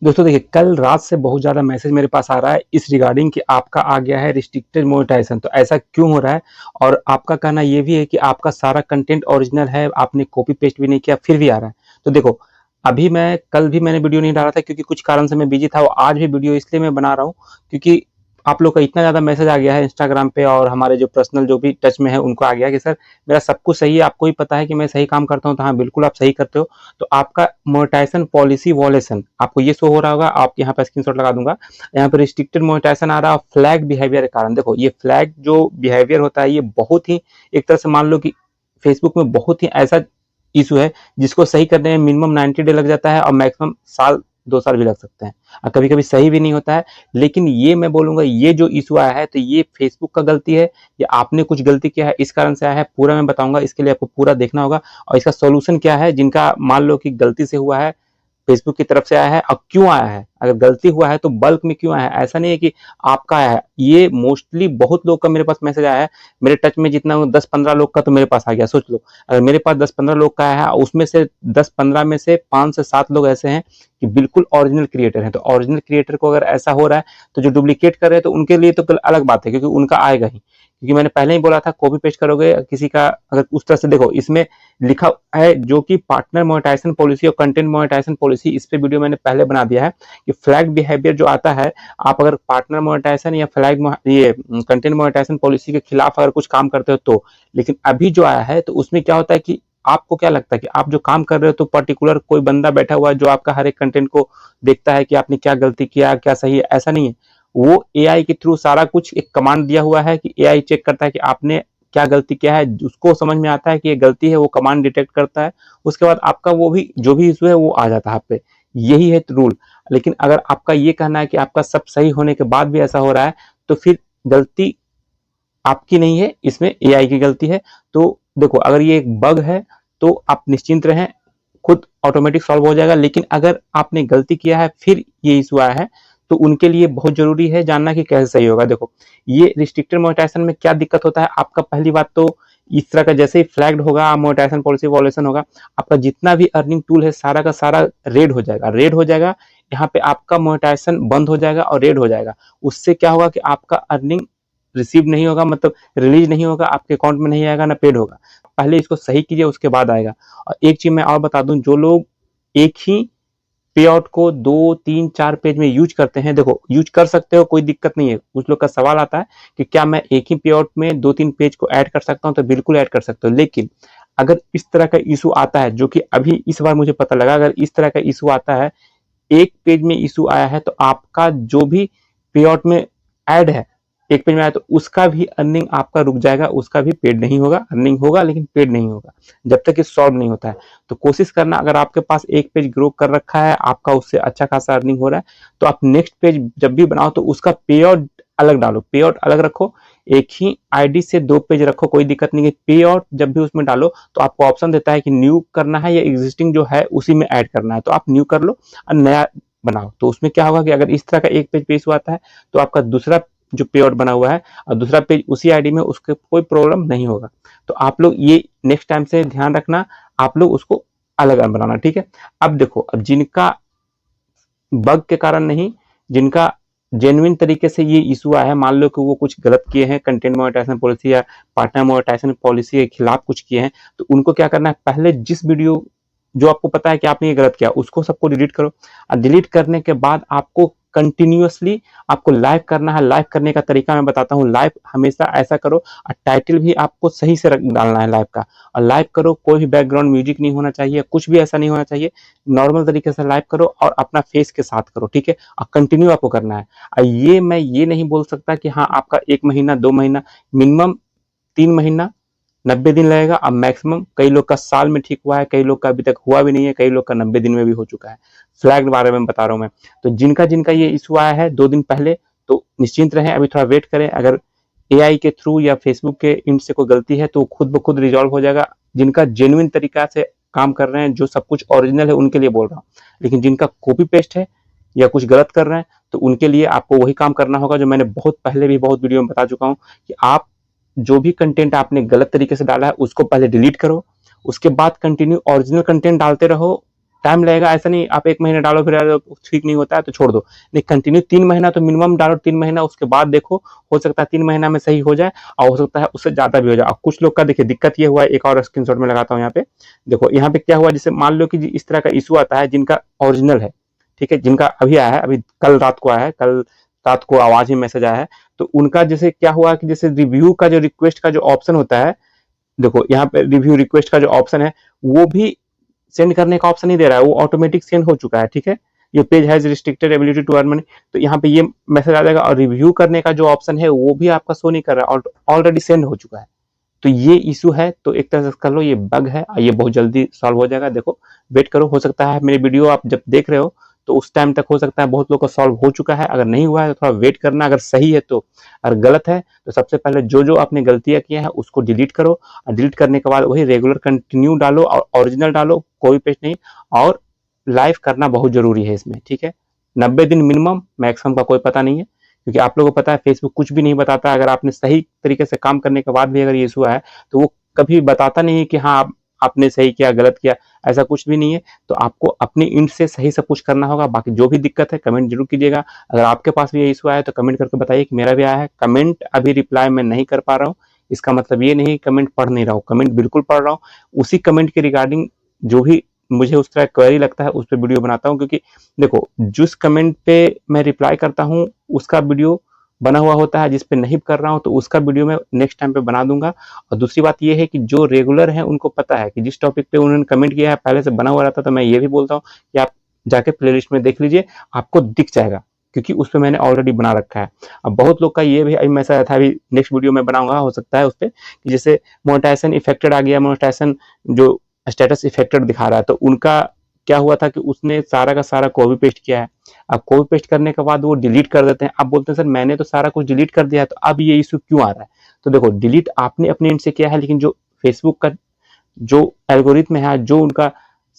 दोस्तों देखिए, कल रात से बहुत ज़्यादा मैसेज मेरे पास आ रहा है इस रिगार्डिंग कि आपका आ गया है रिस्ट्रिक्टेड मोनेटाइजेशन। तो ऐसा क्यों हो रहा है? और आपका कहना ये भी है कि आपका सारा कंटेंट ओरिजिनल है, आपने कॉपी पेस्ट भी नहीं किया, फिर भी आ रहा है। तो देखो, अभी मैं कल भी मैंने वीडियो नहीं डाला था क्योंकि कुछ कारण से मैं बिजी था, और आज भी वीडियो इसलिए मैं बना रहा हूँ क्योंकि आप लोग का इतना ज़्यादा मैसेज आ गया है इंस्टाग्राम पे, और हमारे जो पर्सनल जो भी टच में है उनको आ गया है कि सर मेरा सब कुछ सही है, आपको भी पता है कि मैं सही काम करता हूँ। तो हाँ, बिल्कुल आप सही करते हो। तो आपका मोनेटाइजेशन पॉलिसी वॉलेशन आपको ये शो हो रहा होगा, आप यहाँ पे स्क्रीनशॉट लगा दूंगा। यहाँ पे रिस्ट्रिक्टेड मोनेटाइजेशन आ रहा है फ्लैग बिहेवियर के कारण। देखो, ये फ्लैग जो बिहेवियर होता है ये बहुत ही, एक तरह से मान लो कि फेसबुक में बहुत ही ऐसा इशू है जिसको सही करने में मिनिमम 90 डे लग जाता है, और मैक्सिमम साल 2 साल भी लग सकते हैं, और कभी कभी सही भी नहीं होता है। लेकिन ये मैं बोलूंगा, ये जो इशू आया है तो ये फेसबुक का गलती है या आपने कुछ गलती किया है इस कारण से आया है, पूरा मैं बताऊंगा। इसके लिए आपको पूरा देखना होगा, और इसका सोल्यूशन क्या है जिनका मान लो कि गलती से हुआ है, फेसबुक की तरफ से आया है, और क्यों आया है। अगर गलती हुआ है तो बल्क में क्यों आया है, ऐसा नहीं है कि आपका आया है। ये मोस्टली बहुत लोग का मेरे पास मैसेज आया है, मेरे टच में जितना 10-15 लोग का तो मेरे पास आ गया। सोच लो, अगर मेरे पास 10-15 लोग का आया है, उसमें से 10-15 में से 5 से 7 लोग ऐसे हैं कि बिल्कुल ओरिजिनल क्रिएटर हैं। तो ओरिजिनल क्रिएटर को अगर ऐसा हो रहा है, तो जो डुप्लीकेट कर रहे हैं तो उनके लिए तो अलग बात है, क्योंकि उनका आएगा ही। क्योंकि मैंने पहले ही बोला था, कॉपी पेस्ट करोगे किसी का, अगर उस तरह से देखो, इसमें लिखा है जो कि पार्टनर मोनेटाइजेशन पॉलिसी और कंटेंट मोनेटाइजेशन पॉलिसी, इस पे वीडियो मैंने पहले बना दिया है कि फ्लैग बिहेवियर जो आता है, आप अगर पार्टनर मोनेटाइजेशन या फ्लैग ये कंटेंट मोनेटाइजेशन पॉलिसी के खिलाफ अगर कुछ काम करते हो तो। लेकिन अभी जो आया है तो उसमें क्या होता है कि आपको क्या लगता है कि आप जो काम कर रहे हो तो पर्टिकुलर कोई बंदा बैठा हुआ है जो आपका हर एक कंटेंट को देखता है कि आपने क्या गलती किया, क्या सही है, ऐसा नहीं है। वो एआई के थ्रू सारा कुछ एक कमांड दिया हुआ है कि एआई चेक करता है कि आपने क्या गलती किया है, उसको समझ में आता है कि ये गलती है, वो कमांड डिटेक्ट करता है। उसके बाद आपका वो भी जो भी इशू है वो आ जाता है आप पे। यही है रूल। लेकिन अगर आपका ये कहना है कि आपका सब सही होने के बाद भी ऐसा हो रहा है, तो फिर गलती आपकी नहीं है, इसमें एआई की गलती है। तो देखो, अगर ये एक बग है तो आप निश्चिंत रहें, खुद ऑटोमेटिक सॉल्व हो जाएगा। लेकिन अगर आपने गलती किया है फिर ये इशू आया है, तो उनके लिए बहुत जरूरी है जानना कि कैसे सही होगा। देखो, ये रिस्ट्रिक्टेड मोनेटाइजेशन में क्या दिक्कत होता है आपका, पहली बात तो इस तरह का जैसे ही फ्लैग्ड होगा, मोनेटाइजेशन पॉलिसी वॉल्यूशन होगा, आपका जितना भी अर्निंग टूल है सारा का सारा रेड हो जाएगा, रेड हो जाएगा। यहाँ पे आपका मोनेटाइजेशन बंद हो जाएगा और रेड हो जाएगा। उससे क्या होगा कि आपका अर्निंग रिसीव नहीं होगा, मतलब रिलीज नहीं होगा, आपके अकाउंट में नहीं आएगा, ना पेड होगा। पहले इसको सही कीजिए, उसके बाद आएगा। और एक चीज मैं और बता दूं, जो लोग एक ही पे आउट को 2-3-4 पेज में यूज करते हैं, देखो यूज कर सकते हो, कोई दिक्कत नहीं है। कुछ लोग का सवाल आता है कि क्या मैं एक ही पे आउट में 2-3 पेज को ऐड कर सकता हूं, तो बिल्कुल ऐड कर सकते हो। लेकिन अगर इस तरह का इशू आता है, जो कि अभी इस बार मुझे पता लगा, अगर इस तरह का इशू आता है, एक पेज में इशू आया है, तो आपका जो भी पे आउट में ऐड है, एक पेज में आया, तो उसका भी अर्निंग आपका रुक जाएगा, उसका भी पेड नहीं होगा। अर्निंग होगा लेकिन पेड नहीं होगा जब तक ये सॉल्व नहीं होता है। तो कोशिश करना, अगर आपके पास एक पेज ग्रो कर रखा है, आपका उससे अच्छा खासा अर्निंग हो रहा है, तो आप नेक्स्ट पेज जब भी बनाओ तो उसका पे आउट अलग डालो, पे आउट अलग रखो। एक ही आईडी से 2 पेज रखो, कोई दिक्कत नहीं है। पे आउट जब भी उसमें डालो तो आपको ऑप्शन देता है कि न्यू करना है या एग्जिस्टिंग जो है उसी में ऐड करना है, तो आप न्यू कर लो और नया बनाओ। तो उसमें क्या होगा कि अगर इस तरह का एक पेज पे इशू आता है, तो आपका दूसरा जो पे आउट बना हुआ है और दूसरा पेज उसी आईडी में, उसके कोई प्रॉब्लम नहीं होगा। तो आप लोग ये नेक्स्ट टाइम से ध्यान रखना, आप लोग उसको अलग बनाना, ठीक है। अब देखो, अब जिनका बग के कारण नहीं, जिनका जेन्युइन तरीके से ये इशू आया है, मान लो कि वो कुछ गलत किए हैं, कंटेंट मोनेटाइजेशन पॉलिसी या पार्टनर मोनेटाइजेशन पॉलिसी के खिलाफ कुछ किए हैं, तो उनको क्या करना है, पहले जिस वीडियो जो आपको पता है कि आपने ये गलत किया, उसको सबको डिलीट करो। और डिलीट करने के बाद आपको कंटिन्यूअसली आपको लाइव करना है। लाइव करने का तरीका मैं बताता हूँ। लाइव हमेशा ऐसा करो, और टाइटल भी आपको सही से डालना है लाइव का। और लाइव करो, कोई भी बैकग्राउंड म्यूजिक नहीं होना चाहिए, कुछ भी ऐसा नहीं होना चाहिए। नॉर्मल तरीके से लाइव करो और अपना फेस के साथ करो, ठीक है। और कंटिन्यू आपको करना है। और ये मैं ये नहीं बोल सकता कि हाँ आपका 1 महीना 2 महीना, मिनिमम 3 महीना 90 दिन लगेगा। अब मैक्सिमम कई लोग का साल में ठीक हुआ है, कई लोग का अभी तक हुआ भी नहीं है, कई लोग का 90 दिन में भी हो चुका है। फ्लैग के बारे में बता रहा हूँ मैं। तो जिनका जिनका ये इशू आया है 2 दिन पहले, तो निश्चिंत रहें, अभी थोड़ा वेट करें। अगर एआई के थ्रू या फेसबुक के इन से कोई गलती है तो खुद ब खुद रिजॉल्व हो जाएगा। जिनका जेन्युइन तरीका से काम कर रहे हैं, जो सब कुछ ओरिजिनल है, उनके लिए बोल रहा हूँ। लेकिन जिनका कॉपी पेस्ट है या कुछ गलत कर रहे हैं, तो उनके लिए आपको वही काम करना होगा जो मैंने बहुत पहले भी बहुत वीडियो में बता चुका हूँ, कि आप जो भी कंटेंट आपने गलत तरीके से डाला है उसको पहले डिलीट करो। उसके बाद कंटिन्यू ओरिजिनल कंटेंट डालते रहो, टाइम लगेगा, ऐसा नहीं आप 1 महीने डालो फिर ठीक नहीं होता है तो छोड़ दो, नहीं कंटिन्यू 3 महीना तो मिनिमम डालो, 3 महीना उसके बाद देखो, हो सकता है 3 महीना में सही हो जाए और हो सकता है उससे ज़्यादा भी हो जाए। और कुछ लोग का देखिए दिक्कत ये हुआ है, एक और स्क्रीनशॉट में लगाता हूँ यहाँ पे, देखो यहाँ पे क्या हुआ, जैसे मान लो कि इस तरह का इशू आता है जिनका ओरिजिनल है, ठीक है, जिनका अभी आया है, अभी कल रात को आया है, कल रात को आवाज ही मैसेज आया है, तो उनका जैसे क्या हुआ कि जैसे रिव्यू का जो रिक्वेस्ट का जो ऑप्शन होता है, देखो यहाँ पे रिव्यू रिक्वेस्ट का जो ऑप्शन है वो भी सेंड करने का ऑप्शन नहीं दे रहा है, वो ऑटोमेटिक सेंड हो चुका है, ठीक है, ये page has restricted ability to earn money, तो यहाँ पे ये मैसेज आ जाएगा, और रिव्यू करने का जो ऑप्शन है वो भी आपका शो नहीं कर रहा है, ऑलरेडी सेंड हो चुका है। तो ये इशू है, तो एक तरह से कर लो, ये बग है, ये बहुत जल्दी सॉल्व हो जाएगा। देखो वेट करो, हो सकता है मेरी वीडियो आप जब देख रहे हो तो उस टाइम तक हो सकता है बहुत लोग का सॉल्व हो चुका है, अगर नहीं हुआ है तो थोड़ा वेट करना, अगर सही है तो, अगर गलत है तो सबसे पहले जो जो आपने गलतियां किया है उसको डिलीट करो, और डिलीट करने के बाद वही रेगुलर कंटिन्यू डालो और ओरिजिनल डालो, कोई पेज नहीं, और लाइव करना बहुत जरूरी है इसमें, ठीक है, 90 दिन मिनिमम, मैक्सिमम का कोई पता नहीं है, क्योंकि आप लोगों को पता है फेसबुक कुछ भी नहीं बताता, अगर आपने सही तरीके से काम करने के बाद भी अगर ये इशू है तो वो कभी बताता नहीं है कि हाँ आपने सही किया गलत किया, ऐसा कुछ भी नहीं है। तो आपको अपनी इंड से सही सब कुछ करना होगा, बाकी जो भी दिक्कत है कमेंट जरूर कीजिएगा, अगर आपके पास भी ये इशू आया है तो कमेंट करके बताइए कि मेरा भी आया है। कमेंट अभी रिप्लाई मैं नहीं कर पा रहा हूँ, इसका मतलब ये नहीं कमेंट पढ़ नहीं रहा हूँ, कमेंट बिल्कुल पढ़ रहा हूँ, उसी कमेंट के रिगार्डिंग जो भी मुझे उस तरह क्वेरी लगता है उस पर वीडियो बनाता हूँ, क्योंकि देखो जिस कमेंट पे मैं रिप्लाई करता हूँ उसका वीडियो बना हुआ होता है, जिस पे नहीं कर रहा हूँ तो उसका वीडियो मैं नेक्स्ट टाइम पे बना दूंगा। और दूसरी बात ये है कि जो रेगुलर है उनको पता है कि जिस टॉपिक पे उन्होंने कमेंट किया है पहले से बना हुआ रहता, तो मैं ये भी बोलता हूँ कि आप जाके प्लेलिस्ट में देख लीजिए, आपको दिख जाएगा, क्योंकि उस पर मैंने ऑलरेडी बना रखा है। अब बहुत लोग का ये भी अभी मैसेज था, अभी नेक्स्ट वीडियो में बनाऊंगा, हो सकता है उस पर कि जैसे मोनेटाइजेशन इफेक्टेड आ गया, मोनेटाइजेशन जो स्टेटस इफेक्टेड दिखा रहा है, तो उनका क्या हुआ था कि उसने सारा का सारा कॉपी पेस्ट किया है, अब कॉपी पेस्ट करने के बाद वो डिलीट कर देते हैं, अब बोलते हैं सर मैंने तो सारा कुछ डिलीट कर दिया है, तो अब ये इशू क्यों आ रहा है। तो देखो डिलीट आपने अपने एंड से किया है, लेकिन जो फेसबुक का जो एल्गोरिथम है, जो उनका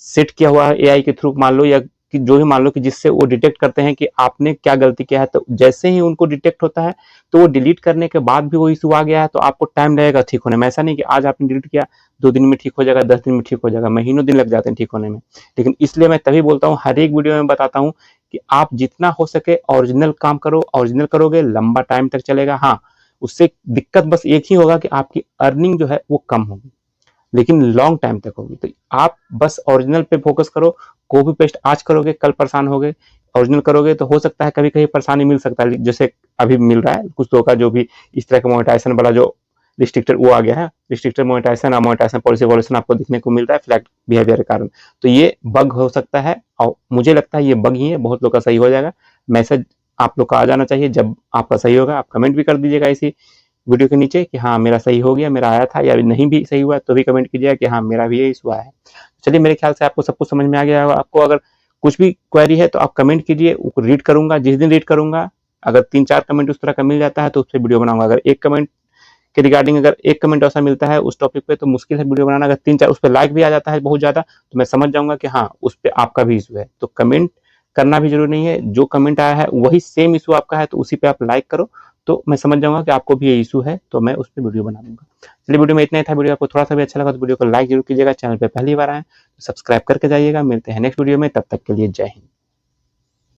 सेट किया हुआ है एआई के थ्रू, मान लो या कि जो भी मान लो कि जिससे वो डिटेक्ट करते हैं कि आपने क्या गलती किया है, तो जैसे ही उनको डिटेक्ट होता है तो वो डिलीट करने के बाद भी वो इशू आ गया है तो आपको टाइम लगेगा ठीक होने में, ऐसा नहीं कि आज आपने डिलीट किया 2 दिन में ठीक हो जाएगा, 10 दिन में ठीक हो जाएगा, महीनों दिन लग जाते हैं ठीक होने में। लेकिन इसलिए मैं तभी बोलता हूँ, हर एक वीडियो में बताता हूँ कि आप जितना हो सके ओरिजिनल काम करो, ओरिजिनल करोगे लंबा टाइम तक चलेगा। हाँ, उससे दिक्कत बस एक ही होगा कि आपकी अर्निंग जो है वो कम होगी, लेकिन लॉन्ग टाइम तक होगी। तो आप बस ओरिजिनल पे फोकस करो, कॉपी पेस्ट आज करोगे कल परेशान होगे, ओरिजिनल करोगे तो हो सकता है कभी कहीं परेशानी मिल सकता है, जैसे अभी मिल रहा है कुछ लोगों का, जो भी इस तरह का मोनेटाइजेशन वाला जो रिस्ट्रिक्टेड वो आ गया है, रिस्ट्रिक्टेड मोनेटाइजेशन और मोनेटाइजेशन पॉलिसी वॉल्यूशन आपको देखने को मिल रहा है फ्लैट बिहेवियर के कारण, तो ये बग हो सकता है, और मुझे लगता है ये बग ही है, बहुत लोग का सही हो जाएगा। मैसेज आप लोग का आ जाना चाहिए, जब आपका सही होगा आप कमेंट भी कर दीजिएगा इसी वीडियो के नीचे कि हाँ मेरा सही हो गया, मेरा आया था, या नहीं भी सही हुआ तो भी कमेंट कीजिएगा कि हाँ मेरा भी ये इशू आया है। चलिए मेरे ख्याल से आपको सब कुछ समझ में आ गया होगा। आपको अगर कुछ भी क्वेरी है तो आप कमेंट कीजिए, रीड करूंगा, जिस दिन रीड करूंगा अगर 3-4 कमेंट उस तरह का मिल जाता है तो उस पर वीडियो बनाऊंगा, अगर एक कमेंट के रिगार्डिंग अगर एक कमेंट ऐसा मिलता है उस टॉपिक पे तो मुश्किल है वीडियो बनाना, अगर 3-4 उस पर लाइक भी आ जाता है बहुत ज्यादा तो मैं समझ जाऊंगा कि हाँ उस पर आपका भी इशू है। तो कमेंट करना भी जरूरी नहीं है, जो कमेंट आया है वही सेम इशू आपका है तो उसी पे आप लाइक करो, तो मैं समझ जाऊंगा कि आपको भी ये इशू है, तो मैं उस पर वीडियो बना दूंगा। चलिए वीडियो में इतना ही था, वीडियो आपको थोड़ा सा भी अच्छा लगा तो वीडियो को लाइक जरूर कीजिएगा, चैनल पे पहली बार आए तो सब्सक्राइब करके जाइएगा। मिलते हैं नेक्स्ट वीडियो में, तब तक के लिए जय हिंद।